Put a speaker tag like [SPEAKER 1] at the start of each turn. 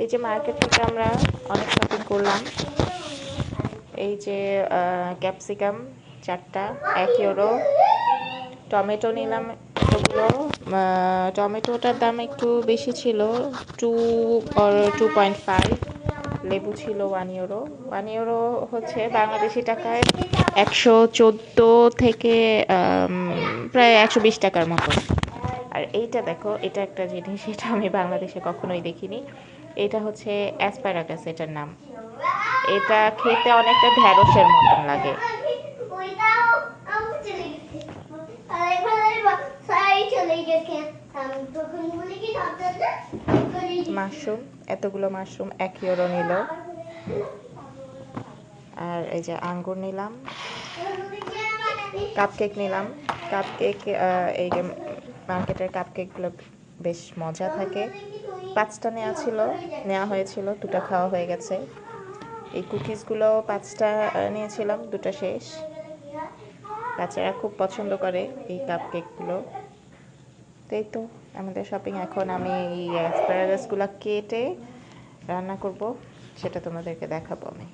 [SPEAKER 1] এই যে মার্কেট থেকে আমরা অনেক শপিং করলাম। এই যে ক্যাপসিকাম 4টা 1 ইউরো, টমেটো নিলাম এতগুলো। টমেটোটার দাম একটু বেশি ছিল, 2 or 2.5। লেবু ছিল 1 ইউরো। 1 ইউরো হচ্ছে বাংলাদেশি টাকায় 114 থেকে প্রায় 120 টাকার মতো। আর এইটা দেখো, এটা একটা জিনিস, এটা আমি বাংলাদেশে কখনোই দেখিনি। এটা হচ্ছে অ্যাসপারাগাস, এটার নাম। এটা খেতে অনেকটা ঢ্যাঁড়সের মতন লাগে। মাশরুম, এতগুলো মাশরুম 1 ইউরো নিল। আর এই যে আঙ্গুর নিলাম, কাপকেক নিলাম। কাপকেক, এই যে মার্কেটের কাপকেকগুলো বেশ মজা থাকে। 5টা নেওয়া হয়েছিল, 2টা খাওয়া হয়ে গেছে। এই কুকিজগুলো 5টা নিয়েছিলাম, 2টা শেষ। বাচ্চারা খুব পছন্দ করে এই কাপকেকগুলো। তো এই তো আমাদের শপিং। এখন আমি এই অ্যাসপারাগাসগুলো কেটে রান্না করব, সেটা তোমাদেরকে দেখাবো আমি।